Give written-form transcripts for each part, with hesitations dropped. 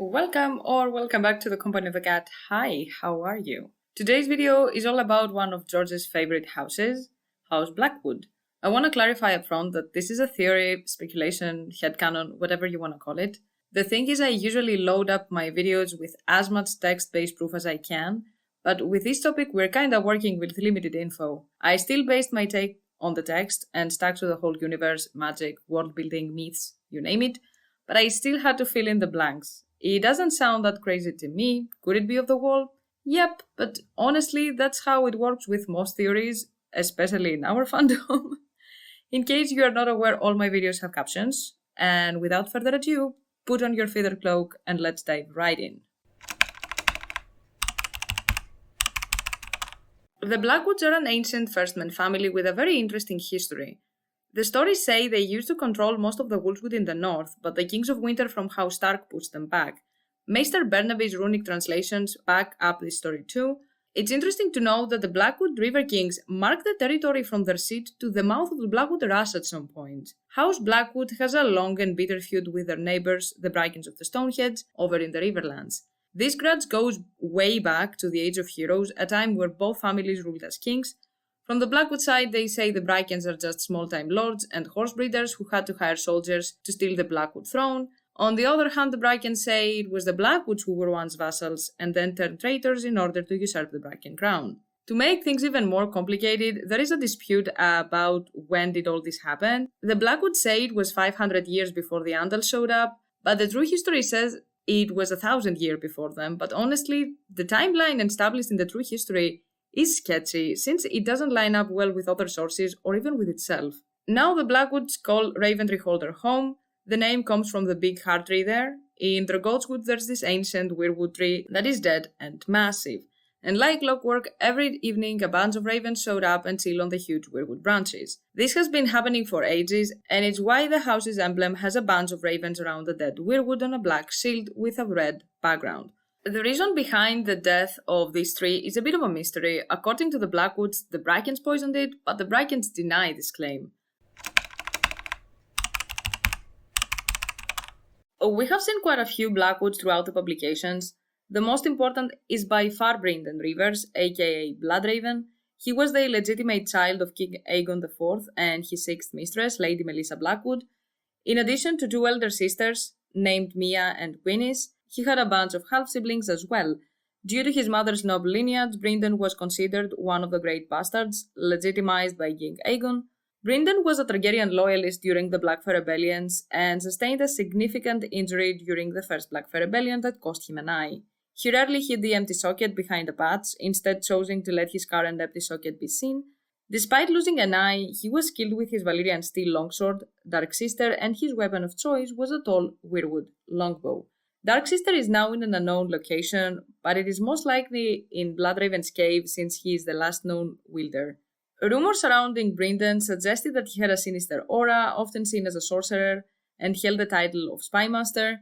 Welcome back to the Company of the Cat. Hi, how are you? Today's video is all about one of George's favorite houses, House Blackwood. I want to clarify up front that this is a theory, speculation, headcanon, whatever you want to call it. The thing is, I usually load up my videos with as much text-based proof as I can, but with this topic we're kinda working with limited info. I still based my take on the text and stuck to the whole universe, magic, world building, myths, you name it, but I still had to fill in the blanks. It doesn't sound that crazy to me. Could it be off the wall? Yep, but honestly, that's how it works with most theories, especially in our fandom. In case you are not aware, all my videos have captions, and without further ado, put on your feather cloak and let's dive right in. The Blackwoods are an ancient firstman family with a very interesting history. The stories say they used to control most of the Wolfswood in the north, but the Kings of Winter from House Stark pushed them back. Maester Bernaby's runic translations back up this story too. It's interesting to note that the Blackwood River Kings marked the territory from their seat to the mouth of the Blackwood Rush at some point. House Blackwood has a long and bitter feud with their neighbours, the Brykens of the Stoneheads, over in the Riverlands. This grudge goes way back to the Age of Heroes, a time where both families ruled as kings. From the Blackwood side, they say the Brykens are just small-time lords and horse breeders who had to hire soldiers to steal the Blackwood throne. On the other hand, the Brykens say it was the Blackwoods who were once vassals and then turned traitors in order to usurp the Bryken crown. To make things even more complicated, there is a dispute about when did all this happen. The Blackwoods say it was 500 years before the Andals showed up, but the true history says it was 1,000 years before them. But honestly, the timeline established in the true history is sketchy, since it doesn't line up well with other sources or even with itself. Now the Blackwoods call Raventry Hall their home. The name comes from the big hard tree there. In their Godswood there's this ancient Weirwood tree that is dead and massive. And like clockwork, every evening a bunch of ravens showed up and chill on the huge Weirwood branches. This has been happening for ages, and it's why the house's emblem has a bunch of ravens around the dead Weirwood on a black shield with a red background. The reason behind the death of this tree is a bit of a mystery. According to the Blackwoods, the Brykens poisoned it, but the Brykens deny this claim. We have seen quite a few Blackwoods throughout the publications. The most important is by far Brynden Rivers, aka Bloodraven. He was the illegitimate child of King Aegon IV and his sixth mistress, Lady Melissa Blackwood. In addition to two elder sisters, named Mia and Gwynnis, he had a bunch of half-siblings as well. Due to his mother's noble lineage, Brynden was considered one of the great bastards, legitimized by King Aegon. Brynden was a Targaryen loyalist during the Blackfyre rebellions and sustained a significant injury during the first Blackfyre rebellion that cost him an eye. He rarely hid the empty socket behind a patch, instead choosing to let his current empty socket be seen. Despite losing an eye, he was skilled with his Valyrian steel longsword, Dark Sister, and his weapon of choice was a tall Weirwood longbow. Dark Sister is now in an unknown location, but it is most likely in Bloodraven's cave since he is the last known wielder. Rumors surrounding Brynden suggested that he had a sinister aura, often seen as a sorcerer, and held the title of Spymaster.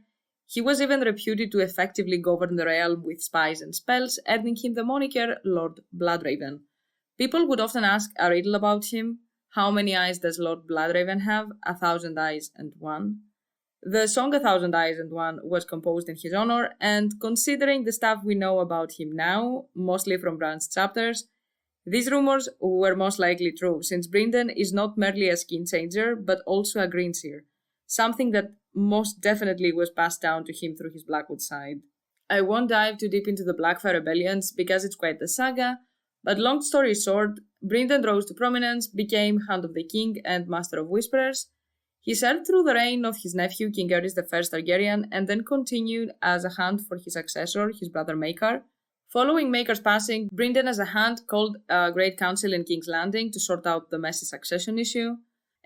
He was even reputed to effectively govern the realm with spies and spells, earning him the moniker Lord Bloodraven. People would often ask a riddle about him. How many eyes does Lord Bloodraven have? 1,000 eyes and one. The song 1,000 Eyes and One was composed in his honor, and considering the stuff we know about him now, mostly from branched chapters, these rumors were most likely true, since Brynden is not merely a skin changer, but also a greenseer, something that most definitely was passed down to him through his Blackwood side. I won't dive too deep into the Blackfyre rebellions because it's quite the saga, but long story short, Brynden rose to prominence, became Hand of the King and Master of Whisperers. He served through the reign of his nephew King Aerys I Targaryen and then continued as a hand for his successor, his brother Maekar. Following Maekar's passing, Brynden as a hand called a Great Council in King's Landing to sort out the messy succession issue.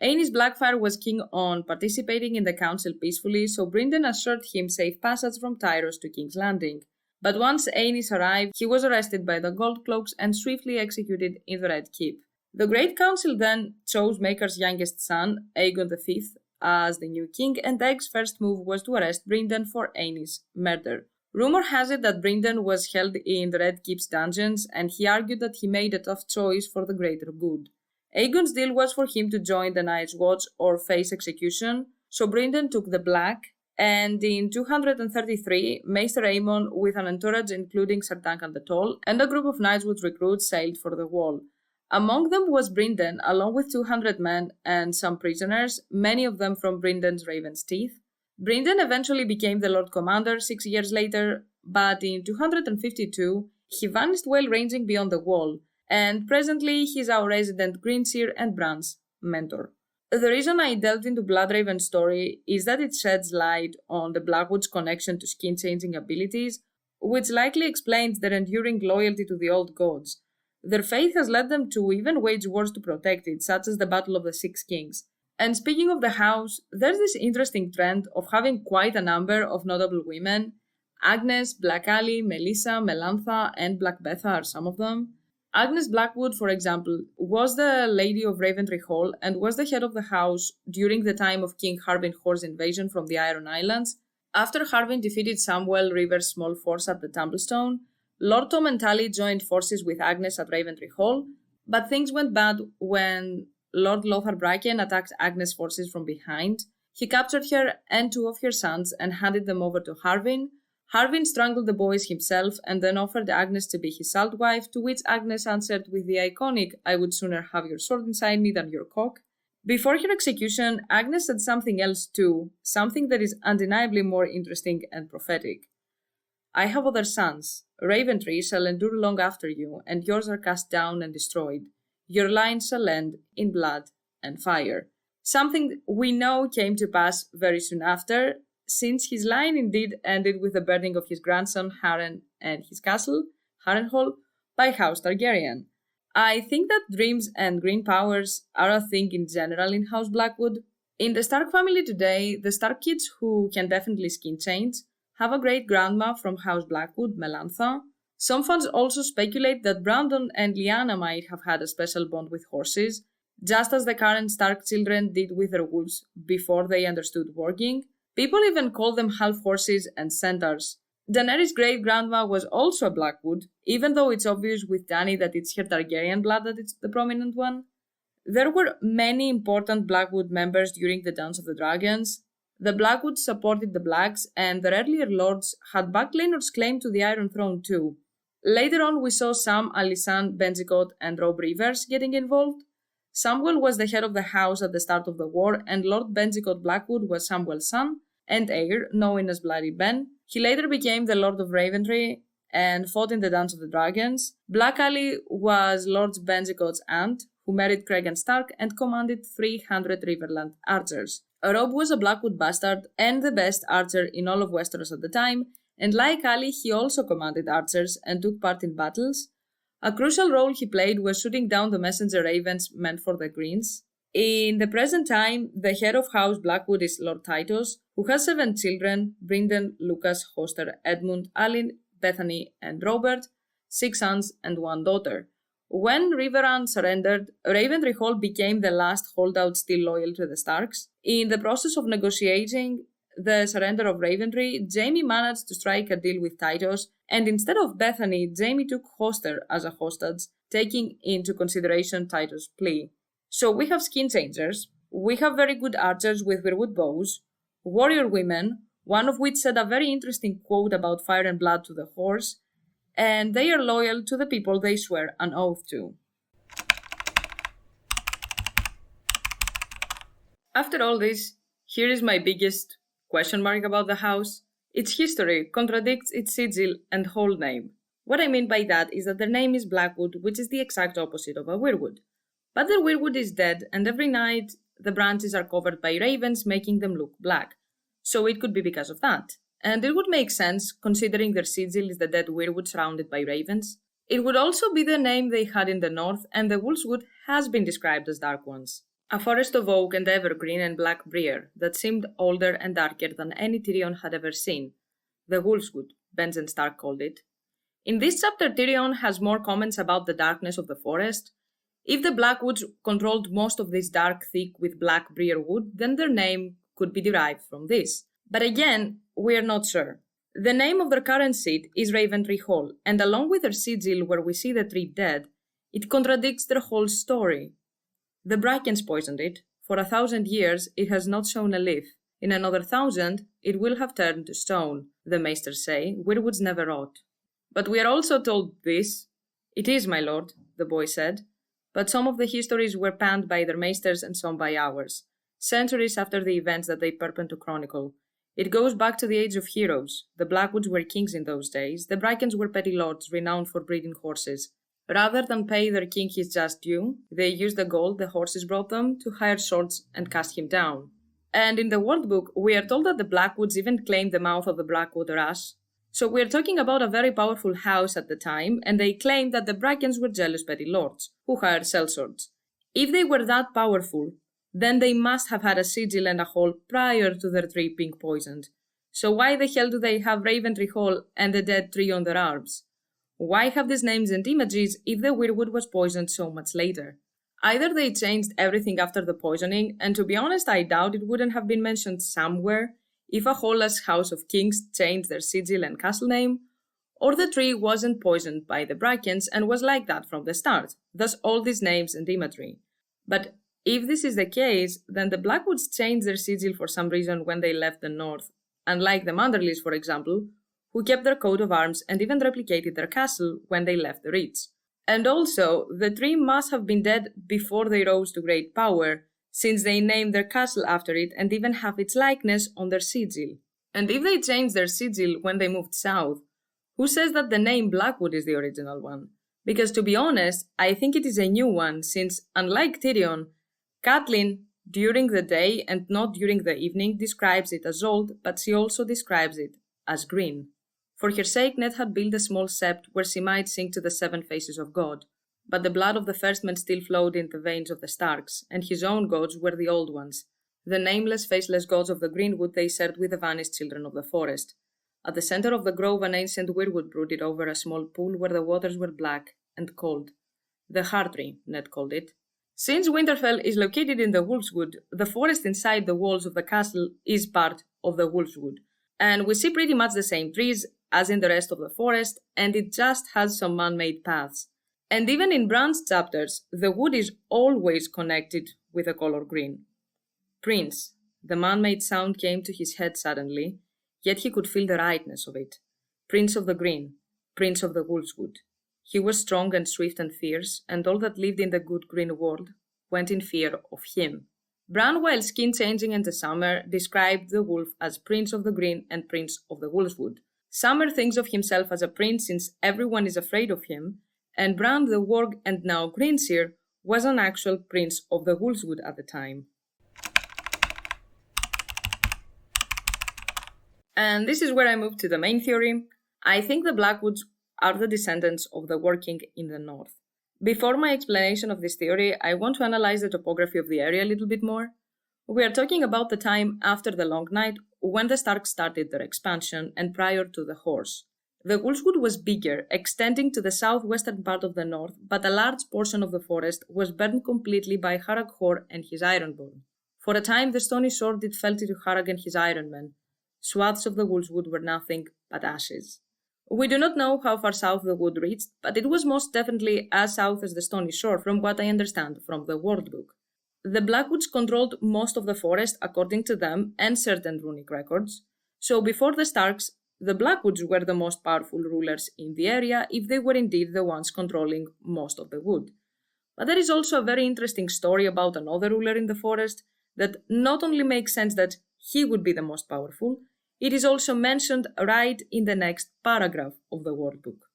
Aenys Blackfyre was keen on participating in the council peacefully, so Brynden assured him safe passage from Tyros to King's Landing. But once Aenys arrived, he was arrested by the Goldcloaks and swiftly executed in the Red Keep. The Great Council then chose Maekar's youngest son, Aegon V, as the new king, and Aeg's first move was to arrest Brynden for Aenys' murder. Rumor has it that Brynden was held in the Red Keep's dungeons, and he argued that he made a tough choice for the greater good. Aegon's deal was for him to join the Night's Watch or face execution, so Brynden took the black And in 233, Maester Aemon, with an entourage including Sir Duncan the Tall and a group of Knightswood recruits, sailed for the Wall. Among them was Brynden, along with 200 men and some prisoners, many of them from Brynden's Raven's Teeth. Brynden eventually became the Lord Commander 6 years later, but in 252, he vanished while ranging beyond the Wall, and presently he is our resident Greenseer and Bran's mentor. The reason I delved into Bloodraven's story is that it sheds light on the Blackwood's connection to skin-changing abilities, which likely explains their enduring loyalty to the old gods. Their faith has led them to even wage wars to protect it, such as the Battle of the Six Kings. And speaking of the house, there's this interesting trend of having quite a number of notable women. Agnes, Black Ali, Melissa, Melantha, and Black Betha are some of them. Agnes Blackwood, for example, was the Lady of Raventry Hall and was the head of the house during the time of King Harwin Hoare's invasion from the Iron Islands. After Harwin defeated Samwell River's small force at the Tumblestone, Lord Tom and Tally joined forces with Agnes at Raventry Hall, but things went bad when Lord Lothar Bracken attacked Agnes' forces from behind. He captured her and 2 of her sons and handed them over to Harwin. Harwin strangled the boys himself and then offered Agnes to be his salt wife, to which Agnes answered with the iconic, "I would sooner have your sword inside me than your cock." Before her execution, Agnes said something else too, something that is undeniably more interesting and prophetic. "I have other sons. Raventry shall endure long after you, and yours are cast down and destroyed. Your line shall end in blood and fire." Something we know came to pass very soon after, since his line indeed ended with the burning of his grandson Harren and his castle, Harrenhal, by House Targaryen. I think that dreams and green powers are a thing in general in House Blackwood. In the Stark family today, the Stark kids who can definitely skin change have a great-grandma from House Blackwood, Melantha. Some fans also speculate that Brandon and Lyanna might have had a special bond with horses, just as the current Stark children did with their wolves before they understood warging. People even call them half-horses and centaurs. Daenerys' great-grandma was also a Blackwood, even though it's obvious with Dany that it's her Targaryen blood that is the prominent one. There were many important Blackwood members during the Dance of the Dragons. The Blackwoods supported the Blacks, and their earlier lords had backlaners claim to the Iron Throne too. Later on, we saw Sam, Alysanne, Benjicot, and Robb Rivers getting involved. Samwell was the head of the house at the start of the war, and Lord Benjicot Blackwood was Samwell's son and heir, known as Bloody Ben. He later became the Lord of Raventry and fought in the Dance of the Dragons. Black Ali was Lord Benjicot's aunt, who married Cregan Stark and commanded 300 Riverland archers. Robb was a Blackwood bastard and the best archer in all of Westeros at the time, and like Ali, he also commanded archers and took part in battles. A crucial role he played was shooting down the messenger ravens meant for the Greens. In the present time, the head of House Blackwood is Lord Titus, who has 7 children: Brynden, Lucas, Hoster, Edmund, Alyn, Bethany, and Robert, 6 sons and 1 daughter. When Riverrun surrendered, Raventry Hall became the last holdout still loyal to the Starks. In the process of negotiating the surrender of Raventry, Jaime managed to strike a deal with Titus, and instead of Bethany, Jaime took Hoster as a hostage, taking into consideration Titus' plea. So we have skin changers, we have very good archers with Weirwood bows, warrior women, one of which said a very interesting quote about fire and blood to the horse, and they are loyal to the people they swear an oath to. After all this, here is my biggest question mark about the house. Its history contradicts its sigil and whole name. What I mean by that is that their name is Blackwood, which is the exact opposite of a Weirwood. But their Weirwood is dead, and every night the branches are covered by ravens, making them look black. So it could be because of that. And it would make sense, considering their sigil is the dead Weirwood surrounded by ravens. It would also be the name they had in the north, and the Wolfswood has been described as dark ones. A forest of oak and evergreen and black briar that seemed older and darker than any Tyrion had ever seen. The Wolfswood, Benjen Stark called it. In this chapter, Tyrion has more comments about the darkness of the forest. If the Blackwoods controlled most of this dark thick with black briar wood, then their name could be derived from this. But again, we are not sure. The name of their current seat is Raventry Hall, and along with their sigil where we see the tree dead, it contradicts their whole story. The Brackens poisoned it. For 1,000 years, it has not shown a leaf. In another 1,000, it will have turned to stone, the maesters say. Weirwoods never rot. But we are also told this. It is, my lord, the boy said. But some of the histories were panned by their maesters and some by ours, centuries after the events that they purport to chronicle. It goes back to the age of heroes. The Blackwoods were kings in those days. The Brackens were petty lords renowned for breeding horses. Rather than pay their king his just due, they used the gold the horses brought them to hire swords and cast him down. And in the World Book, we are told that the Blackwoods even claimed the mouth of the Blackwater Ash. So we are talking about a very powerful house at the time, and they claimed that the Brackens were jealous petty lords, who hired sellswords. If they were that powerful, then they must have had a sigil and a hall prior to their tree being poisoned. So why the hell do they have Raventree Hall and the dead tree on their arms? Why have these names and images if the Weirwood was poisoned so much later? Either they changed everything after the poisoning, and to be honest I doubt it wouldn't have been mentioned somewhere if a hall-less House of Kings changed their sigil and castle name, or the tree wasn't poisoned by the Brackens and was like that from the start, thus all these names and imagery. But if this is the case, then the Blackwoods changed their sigil for some reason when they left the north, unlike the Manderleys, for example, who kept their coat of arms and even replicated their castle when they left the Reach. And also, the tree must have been dead before they rose to great power, since they named their castle after it and even have its likeness on their sigil. And if they changed their sigil when they moved south, who says that the name Blackwood is the original one? Because to be honest, I think it is a new one, since, unlike Tyrion, Catelyn, during the day and not during the evening, describes it as old, but she also describes it as green. For her sake, Ned had built a small sept where she might sing to the 7 faces of God. But the blood of the first men still flowed in the veins of the Starks, and his own gods were the old ones. The nameless, faceless gods of the Greenwood they shared with the vanished children of the forest. At the center of the grove an ancient Weirwood brooded over a small pool where the waters were black and cold. The Heartree, Ned called it. Since Winterfell is located in the Wolfswood, the forest inside the walls of the castle is part of the Wolfswood. And we see pretty much the same trees as in the rest of the forest, and it just has some man-made paths. And even in Bran's chapters, the wood is always connected with the color green. Prince. The man-made sound came to his head suddenly, yet he could feel the rightness of it. Prince of the Green, Prince of the Wolfswood. He was strong and swift and fierce, and all that lived in the good green world went in fear of him. Bran, while skin-changing in the summer, described the wolf as Prince of the Green and Prince of the Wolfswood. Summer thinks of himself as a prince since everyone is afraid of him, and Bran the Warg and now Greenseer was an actual Prince of the Wolfswood at the time. And this is where I move to the main theory. I think the Blackwoods are the descendants of the Warg King in the north. Before my explanation of this theory, I want to analyze the topography of the area a little bit more. We are talking about the time after the Long Night, when the Starks started their expansion and prior to the Horse. The Wolfswood was bigger, extending to the southwestern part of the north, but a large portion of the forest was burned completely by Harag Hor and his Ironborn. For a time, the stony sword did fell to Harag and his Ironmen. Swaths of the Wolfswood were nothing but ashes. We do not know how far south the wood reached, but it was most definitely as south as the stony shore from what I understand from the World Book. The Blackwoods controlled most of the forest according to them and certain runic records, so before the Starks, the Blackwoods were the most powerful rulers in the area if they were indeed the ones controlling most of the wood. But there is also a very interesting story about another ruler in the forest that not only makes sense that he would be the most powerful, it is also mentioned right in the next paragraph of the World Book.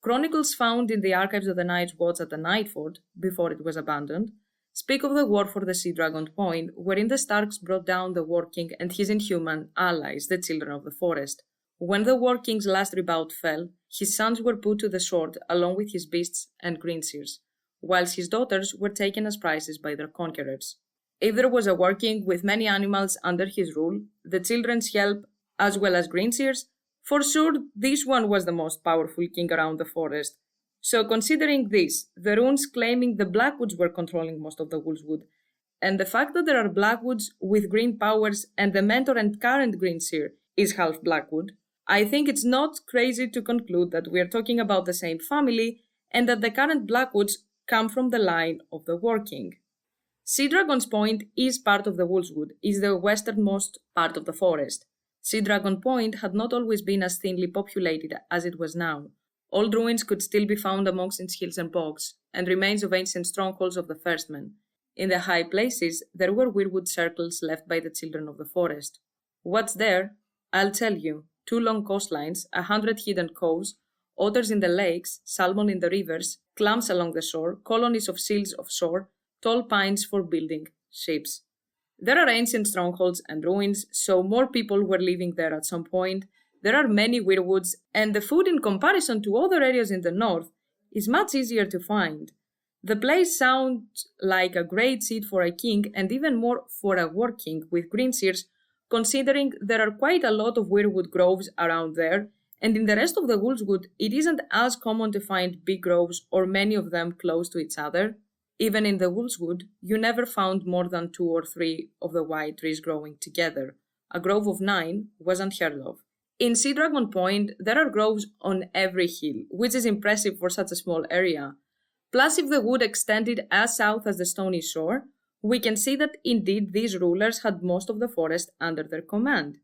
Chronicles found in the archives of the Night's Watch at the Nightford, before it was abandoned, speak of the war for the Sea Dragon Point, wherein the Starks brought down the Warg King and his inhuman allies, the Children of the Forest. When the Warg King's last rebound fell, his sons were put to the sword along with his beasts and greenseers, whilst his daughters were taken as prizes by their conquerors. If there was a Warg King with many animals under his rule, the children's help, as well as greenseers, for sure this one was the most powerful king around the forest. So considering this, the runes claiming the Blackwoods were controlling most of the Wolfswood, and the fact that there are Blackwoods with green powers and the mentor and current greenseer is half Blackwood, I think it's not crazy to conclude that we are talking about the same family and that the current Blackwoods come from the line of the Warg King. Sea Dragon's Point is part of the Weirwood, is the westernmost part of the forest. Sea Dragon Point had not always been as thinly populated as it was now. Old ruins could still be found amongst its hills and bogs, and remains of ancient strongholds of the first men. In the high places, there were weirwood circles left by the children of the forest. What's there? I'll tell you. 2 long coastlines, 100 hidden coves, otters in the lakes, salmon in the rivers, clams along the shore, colonies of seals offshore, tall pines for building ships. There are ancient strongholds and ruins, so more people were living there at some point. There are many weirwoods, and the food in comparison to other areas in the north is much easier to find. The place sounds like a great seat for a king and even more for a war king with green seers, considering there are quite a lot of weirwood groves around there, and in the rest of the Weirwood it isn't as common to find big groves or many of them close to each other. Even in the Weirwood, you never found more than 2 or 3 of the white trees growing together. A grove of 9 was unheard of. In Sea Dragon Point, there are groves on every hill, which is impressive for such a small area. Plus, if the wood extended as south as the stony shore, we can see that indeed these rulers had most of the forest under their command.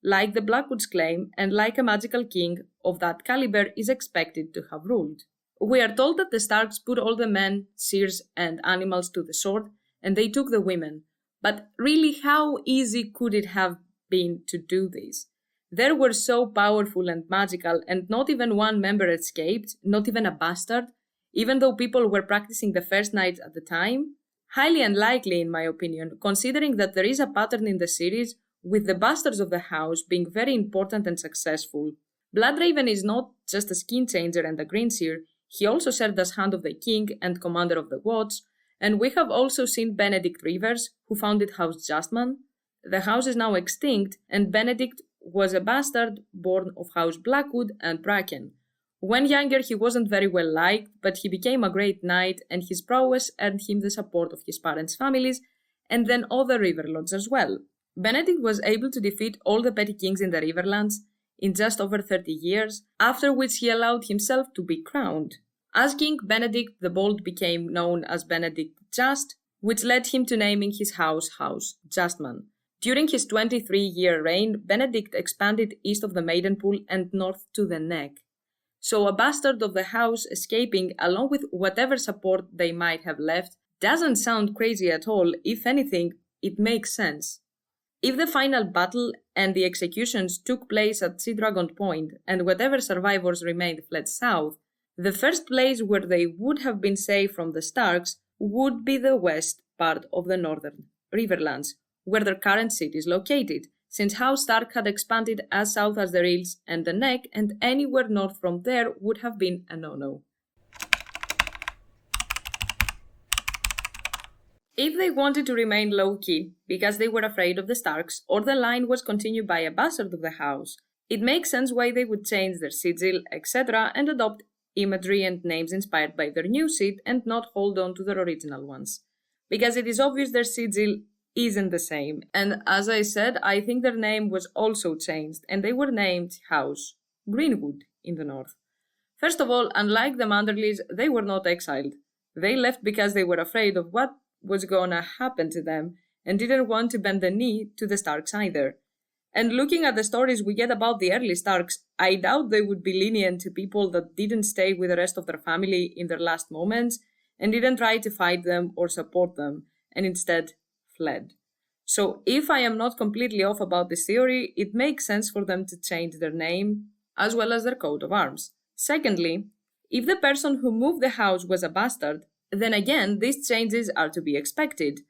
Like the Blackwoods claim, and like a magical king of that caliber is expected to have ruled. We are told that the Starks put all the men, seers, and animals to the sword, and they took the women. But really, how easy could it have been to do this? They were so powerful and magical, and not even one member escaped, not even a bastard, even though people were practicing the first night at the time. Highly unlikely, in my opinion, considering that there is a pattern in the series with the bastards of the house being very important and successful. Bloodraven is not just a skin changer and a green seer, he also served as Hand of the King and Commander of the Watch, and we have also seen Benedict Rivers, who founded House Justman. The house is now extinct, and Benedict was a bastard born of House Blackwood and Bracken. When younger, he wasn't very well liked, but he became a great knight, and his prowess earned him the support of his parents' families, and then other Riverlords as well. Benedict was able to defeat all the petty kings in the Riverlands in just over 30 years, after which he allowed himself to be crowned. As King, Benedict the Bold became known as Benedict the Just, which led him to naming his house House Justman. During his 23-year reign, Benedict expanded east of the Maidenpool and north to the Neck. So a bastard of the house escaping along with whatever support they might have left doesn't sound crazy at all. If anything, it makes sense. If the final battle and the executions took place at Sea Dragon Point and whatever survivors remained fled south, the first place where they would have been safe from the Starks would be the west part of the northern Riverlands, where their current city is located, since House Stark had expanded as south as the Rills and the Neck, and anywhere north from there would have been a no-no. If they wanted to remain low-key because they were afraid of the Starks, or the line was continued by a bastard of the house, it makes sense why they would change their sigil, etc., and adopt imagery and names inspired by their new seat and not hold on to their original ones. Because it is obvious their sigil isn't the same, and as I said, I think their name was also changed, and they were named House Greenwood in the north. First of all, unlike the Manderleys, they were not exiled. They left because they were afraid of what was gonna happen to them, and didn't want to bend the knee to the Starks either. And looking at the stories we get about the early Starks, I doubt they would be lenient to people that didn't stay with the rest of their family in their last moments, and didn't try to fight them or support them, and instead fled. So if I am not completely off about this theory, it makes sense for them to change their name, as well as their coat of arms. Secondly, if the person who moved the house was a bastard, then again, these changes are to be expected.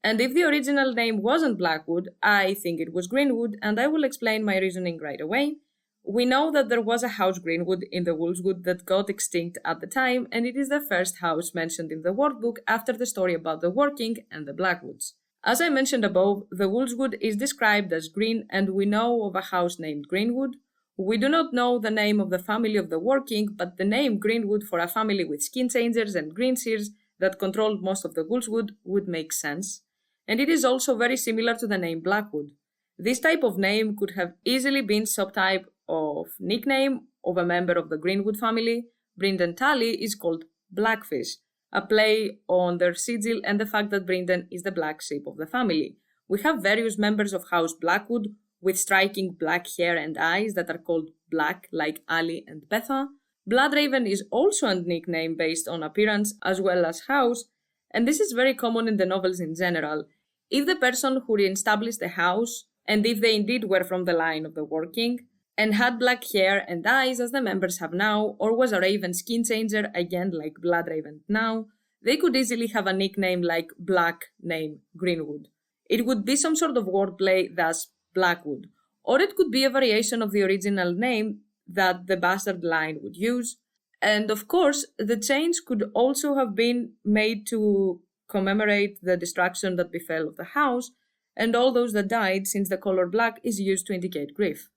And if the original name wasn't Blackwood, I think it was Greenwood, and I will explain my reasoning right away. We know that there was a house Greenwood in the Weirwood that got extinct at the time, and it is the first house mentioned in the workbook after the story about the War King and the Blackwoods. As I mentioned above, the Weirwood is described as green, and we know of a house named Greenwood. We do not know the name of the family of the War King, but the name Greenwood for a family with skin changers and green seers that controlled most of the Weirwood would make sense. And it is also very similar to the name Blackwood. This type of name could have easily been subtype of nickname of a member of the Greenwood family. Brynden Tully is called Blackfish, a play on their sigil and the fact that Brynden is the black sheep of the family. We have various members of House Blackwood with striking black hair and eyes that are called Black, like Ali and Betha. Bloodraven is also a nickname based on appearance as well as house, and this is very common in the novels in general. If the person who re-established the house, and if they indeed were from the line of the Warg King, and had black hair and eyes as the members have now, or was a raven skin changer, again like Bloodraven now, they could easily have a nickname like Black name Greenwood. It would be some sort of wordplay, thus Blackwood, or it could be a variation of the original name that the bastard line would use. And of course, the change could also have been made to commemorate the destruction that befell of the house and all those that died, since the color black is used to indicate grief.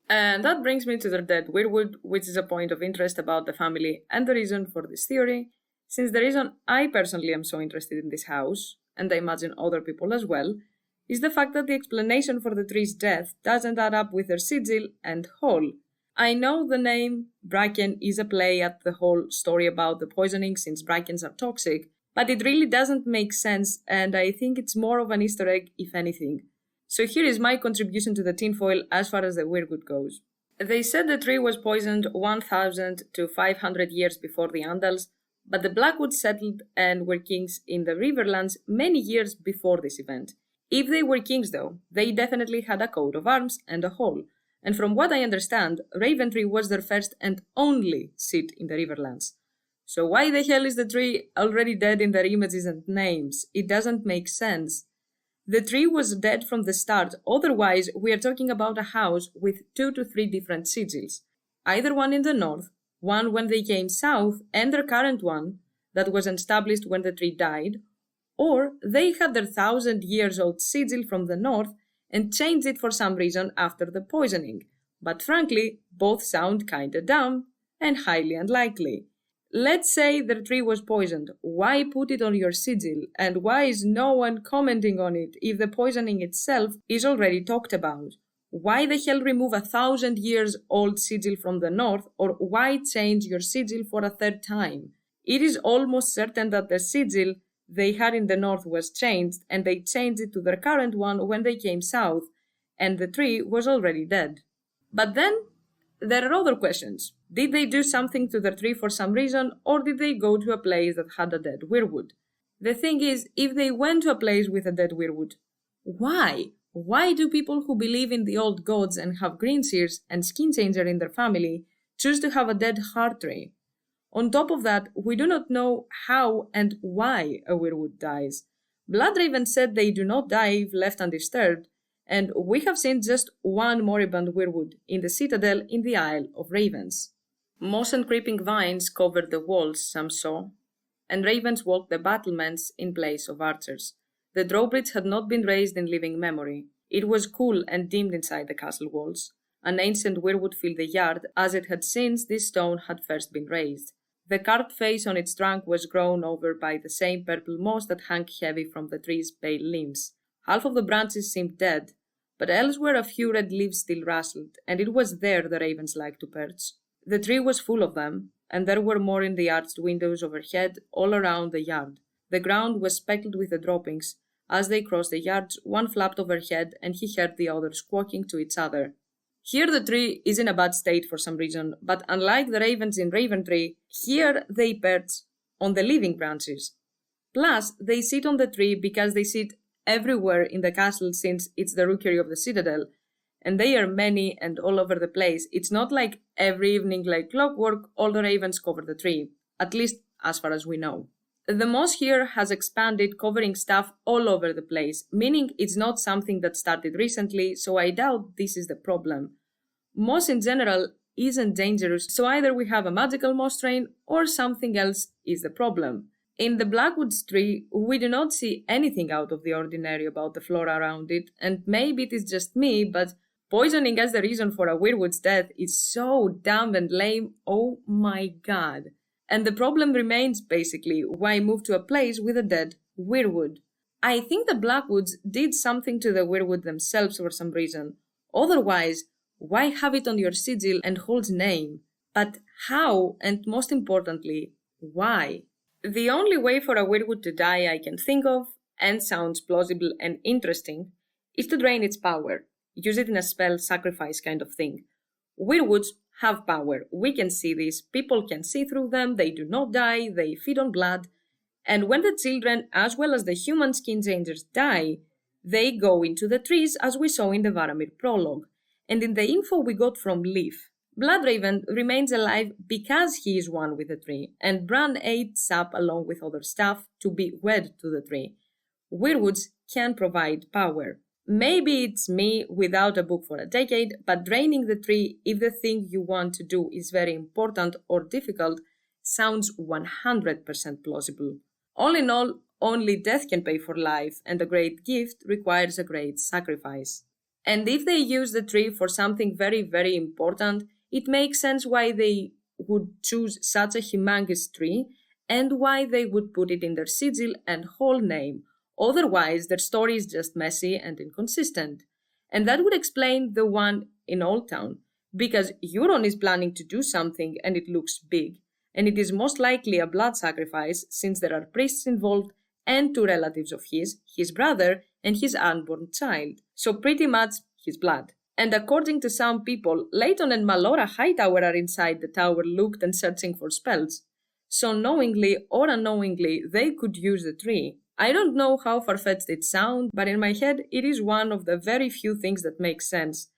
And that brings me to the dead Weirwood, which is a point of interest about the family and the reason for this theory, since the reason I personally am so interested in this house, and I imagine other people as well, is the fact that the explanation for the tree's death doesn't add up with their sigil and hole. I know the name Bracken is a play at the whole story about the poisoning since Brackens are toxic, but it really doesn't make sense, and I think it's more of an Easter egg if anything. So here is my contribution to the tinfoil as far as the Weirwood goes. They said the tree was poisoned 1000 to 500 years before the Andals, but the Blackwood settled and were kings in the Riverlands many years before this event. If they were kings though, they definitely had a coat of arms and a hall, and from what I understand, Raventree was their first and only seat in the Riverlands. So why the hell is the tree already dead in their images and names? It doesn't make sense. The tree was dead from the start, otherwise we are talking about a house with 2 to 3 different sigils. Either one in the north, one when they came south, and their current one that was established when the tree died, or they had their 1000-year-old sigil from the north and changed it for some reason after the poisoning. But frankly, both sound kinda dumb and highly unlikely. Let's say the tree was poisoned. Why put it on your sigil? And why is no one commenting on it if the poisoning itself is already talked about? Why the hell remove a 1000-year-old sigil from the north, or why change your sigil for a third time? It is almost certain that the sigil they had in the north was changed, and they changed it to their current one when they came south, and the tree was already dead. But then, there are other questions. Did they do something to the tree for some reason, or did they go to a place that had a dead Weirwood? The thing is, if they went to a place with a dead Weirwood, why? Why do people who believe in the old gods and have green seers and skin changer in their family choose to have a dead heart tree? On top of that, we do not know how and why a Weirwood dies. Bloodraven said they do not die if left undisturbed, and we have seen just one moribund Weirwood in the citadel in the Isle of Ravens. Moss and creeping vines covered the walls, some saw, and ravens walked the battlements in place of archers. The drawbridge had not been raised in living memory. It was cool and dimmed inside the castle walls. An ancient Weirwood filled the yard, as it had since this stone had first been raised. The carved face on its trunk was grown over by the same purple moss that hung heavy from the tree's pale limbs. Half of the branches seemed dead, but elsewhere a few red leaves still rustled, and it was there the ravens liked to perch. The tree was full of them, and there were more in the arched windows overhead all around the yard. The ground was speckled with the droppings. As they crossed the yards, one flapped overhead, and he heard the others squawking to each other. Here the tree is in a bad state for some reason, but unlike the ravens in Raventree, here they perch on the living branches. Plus, they sit on the tree because they sit everywhere in the castle since it's the rookery of the citadel, and they are many and all over the place. It's not like every evening like clockwork all the ravens cover the tree, at least as far as we know. The moss here has expanded, covering stuff all over the place, meaning it's not something that started recently, so I doubt this is the problem. Moss in general isn't dangerous, so either we have a magical moss strain or something else is the problem. In the Blackwood tree, we do not see anything out of the ordinary about the flora around it, and maybe it is just me, but poisoning as the reason for a Weirwood's death is so dumb and lame, oh my god. And the problem remains, basically, why move to a place with a dead Weirwood? I think the Blackwoods did something to the Weirwood themselves for some reason. Otherwise, why have it on your sigil and hold name? But how, and most importantly, why? The only way for a Weirwood to die I can think of, and sounds plausible and interesting, is to drain its power, use it in a spell sacrifice kind of thing. Weirwoods have power, we can see this, people can see through them, they do not die, they feed on blood, and when the children as well as the human skin changers die, they go into the trees as we saw in the Varamir prologue, and in the info we got from Leaf. Bloodraven remains alive because he is one with the tree, and Bran ate sap along with other stuff to be wed to the tree. Weirwoods can provide power. Maybe it's me without a book for a decade, but draining the tree if the thing you want to do is very important or difficult sounds 100% plausible. All in all, only death can pay for life, and a great gift requires a great sacrifice. And if they use the tree for something very, very important, it makes sense why they would choose such a humongous tree and why they would put it in their sigil and whole name. Otherwise, their story is just messy and inconsistent. And that would explain the one in Old Town, because Euron is planning to do something and it looks big, and it is most likely a blood sacrifice since there are priests involved and two relatives of his brother and his unborn child. So pretty much his blood. And according to some people, Leighton and Malora Hightower are inside the tower looked and searching for spells. So knowingly or unknowingly, they could use the tree. I don't know how far-fetched it sounds, but in my head it is one of the very few things that makes sense.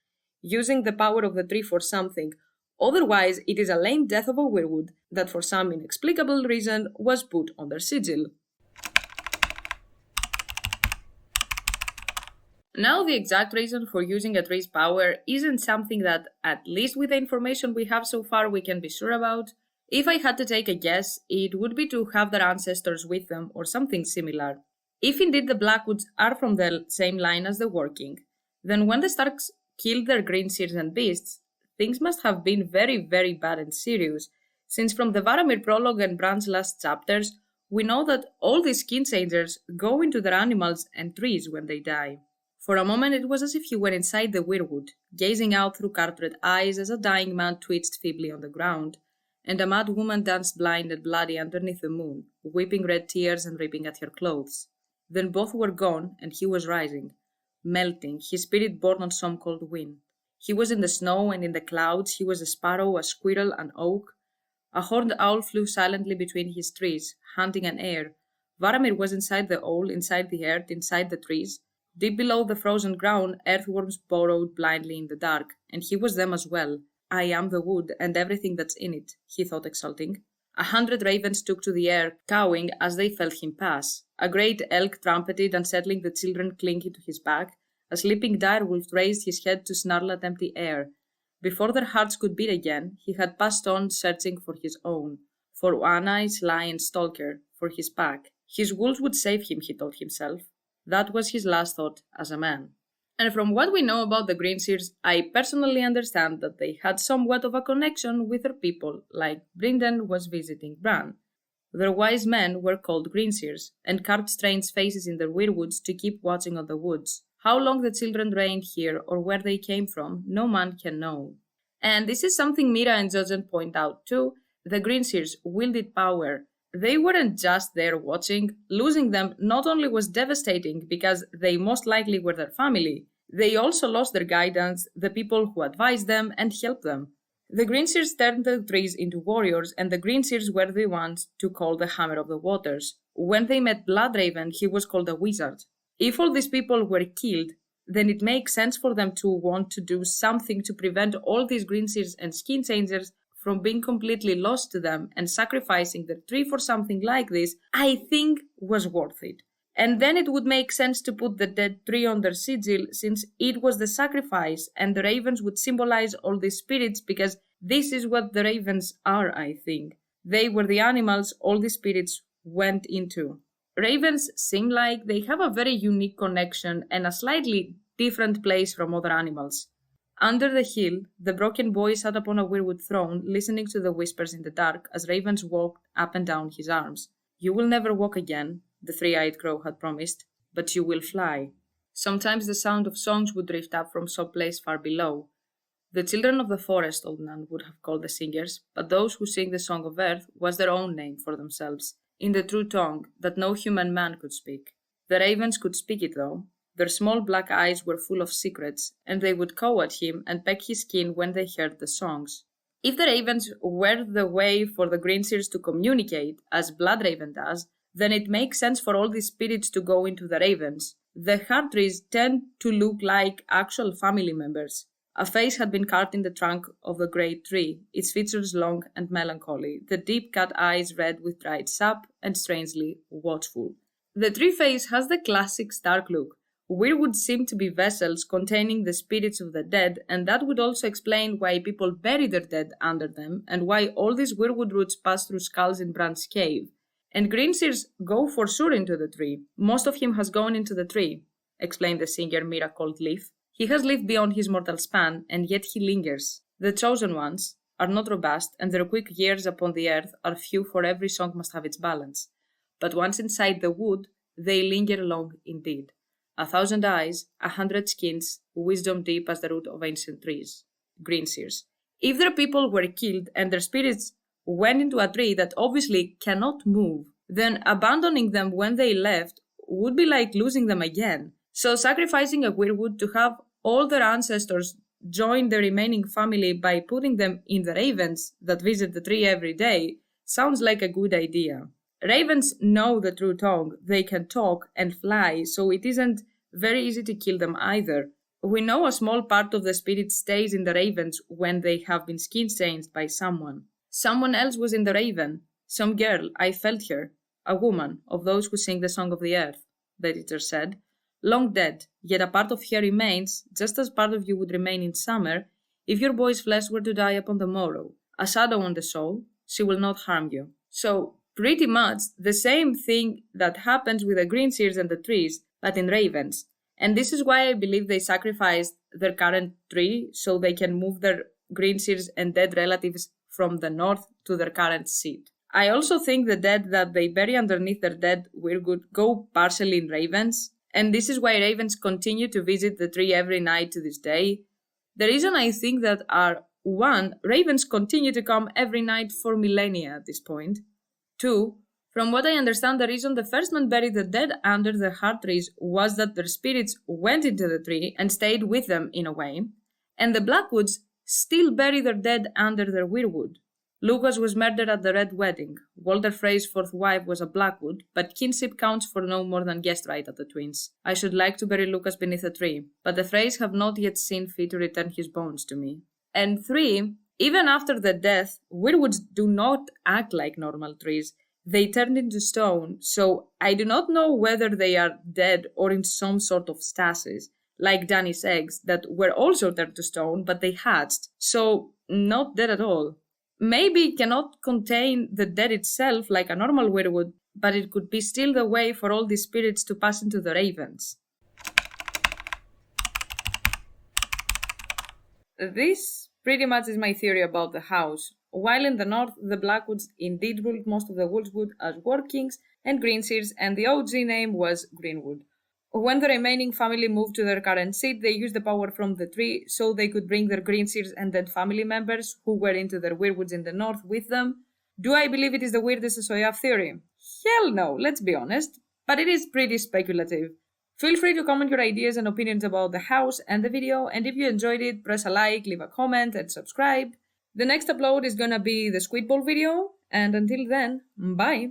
Using the power of the tree for something. Otherwise, it is a lame death of a Weirwood that for some inexplicable reason was put on their sigil. Now, the exact reason for using a tree's power isn't something that, at least with the information we have so far, we can be sure about. If I had to take a guess, it would be to have their ancestors with them or something similar. If indeed the Blackwoods are from the same line as the Warg King, then when the Starks killed their Greenseers and Beasts, things must have been very, very bad and serious, since from the Varamir prologue and Bran's last chapters, we know that all these skin changers go into their animals and trees when they die. For a moment it was as if he were inside the Weirwood, gazing out through Carteret eyes as a dying man twitched feebly on the ground, and a mad woman danced blind and bloody underneath the moon, weeping red tears and ripping at her clothes. Then both were gone, and he was rising, melting, his spirit borne on some cold wind. He was in the snow and in the clouds, he was a sparrow, a squirrel, an oak. A horned owl flew silently between his trees, hunting an air. Varamir was inside the owl, inside the earth, inside the trees. Deep below the frozen ground, earthworms burrowed blindly in the dark, and he was them as well. I am the wood, and everything that's in it, he thought exulting. 100 ravens took to the air, cawing as they felt him pass. A great elk trumpeted, unsettling the children clinging to his back. A sleeping direwolf raised his head to snarl at empty air. Before their hearts could beat again, he had passed on, searching for his own. For one-eye, sly, and stalker, for his pack. His wolves would save him, he told himself. That was his last thought as a man. And from what we know about the Greenseers, I personally understand that they had somewhat of a connection with their people, like Brynden was visiting Bran. Their wise men were called Greenseers, and carved strange faces in their weirwoods to keep watching on the woods. How long the children reigned here, or where they came from, no man can know. And this is something Mira and Jojen point out too. The Greenseers wielded power. They weren't just there watching. Losing them not only was devastating because they most likely were their family, they also lost their guidance, the people who advised them and helped them. The Greenseers turned the trees into warriors, and the Greenseers were the ones to call the Hammer of the Waters. When they met Bloodraven, he was called a wizard. If all these people were killed, then it makes sense for them to want to do something to prevent all these Greenseers and Skin Changers from being completely lost to them, and sacrificing the tree for something like this, I think was worth it. And then it would make sense to put the dead tree on their sigil, since it was the sacrifice, and the ravens would symbolize all these spirits, because this is what the ravens are, I think. They were the animals all the spirits went into. Ravens seem like they have a very unique connection and a slightly different place from other animals. Under the hill, the broken boy sat upon a weirwood throne, listening to the whispers in the dark as ravens walked up and down his arms. You will never walk again, the three-eyed crow had promised, but you will fly. Sometimes the sound of songs would drift up from some place far below. The children of the forest, Old Nan would have called the singers, but those who sing the Song of Earth was their own name for themselves, in the true tongue that no human man could speak. The ravens could speak it though. Their small black eyes were full of secrets, and they would caw at him and peck his skin when they heard the songs. If the ravens were the way for the Greenseers to communicate, as Bloodraven does, then it makes sense for all these spirits to go into the ravens. The heart trees tend to look like actual family members. A face had been carved in the trunk of the great tree, its features long and melancholy, the deep-cut eyes red with dried sap and strangely watchful. The tree face has the classic Stark look. Weirwood seemed to be vessels containing the spirits of the dead, and that would also explain why people bury their dead under them, and why all these weirwood roots pass through skulls in Brand's cave. And Greenseers go for sure into the tree. Most of him has gone into the tree, explained the singer Miracold Leaf. He has lived beyond his mortal span, and yet he lingers. The chosen ones are not robust, and their quick years upon the earth are few, for every song must have its balance. But once inside the wood, they linger long indeed. 1,000 eyes, 100 skins, wisdom deep as the root of ancient trees. Greenseers. If their people were killed and their spirits went into a tree that obviously cannot move, then abandoning them when they left would be like losing them again. So sacrificing a weirwood to have all their ancestors join the remaining family by putting them in the ravens that visit the tree every day sounds like a good idea. Ravens know the true tongue, they can talk and fly, so it isn't very easy to kill them either. We know a small part of the spirit stays in the ravens when they have been skin changed by someone. Someone else was in the raven. Some girl, I felt her. A woman, of those who sing the Song of the Earth, the editor said. Long dead, yet a part of her remains, just as part of you would remain in summer, if your boy's flesh were to die upon the morrow. A shadow on the soul, she will not harm you. So, pretty much the same thing that happens with the Greenseers and the trees, but in ravens. And this is why I believe they sacrificed their current tree so they can move their Greenseers and dead relatives from the north to their current seat. I also think the dead that they bury underneath their dead Weirwood go partially in ravens, and this is why ravens continue to visit the tree every night to this day. The reason I think that are 1. Ravens continue to come every night for millennia at this point. 2. From what I understand, the reason the first men buried the dead under the heart trees was that their spirits went into the tree and stayed with them in a way, and the Blackwoods still bury their dead under their Weirwood. Lucas was murdered at the Red Wedding. Walter Frey's fourth wife was a Blackwood, but kinship counts for no more than guest right at the twins. I should like to bury Lucas beneath a tree, but the Freys have not yet seen fit to return his bones to me. And 3. Even after the death, Weirwoods do not act like normal trees. They turned into stone, so I do not know whether they are dead or in some sort of stasis, like Danny's eggs that were also turned to stone, but they hatched, so not dead at all. Maybe it cannot contain the dead itself like a normal weirwood, but it could be still the way for all these spirits to pass into the ravens. This pretty much is my theory about the house. While in the north, the Blackwoods indeed ruled most of the Woodswood as Warg Kings and Greenseers, and the OG name was Greenwood. When the remaining family moved to their current seat, they used the power from the tree so they could bring their Greenseers and dead family members who were into their Weirwoods in the north with them. Do I believe it is the weirdest ASoIaF theory? Hell no, let's be honest. But it is pretty speculative. Feel free to comment your ideas and opinions about the house and the video, and if you enjoyed it, press a like, leave a comment, and subscribe. The next upload is gonna be the Squid Ball video, and until then, bye!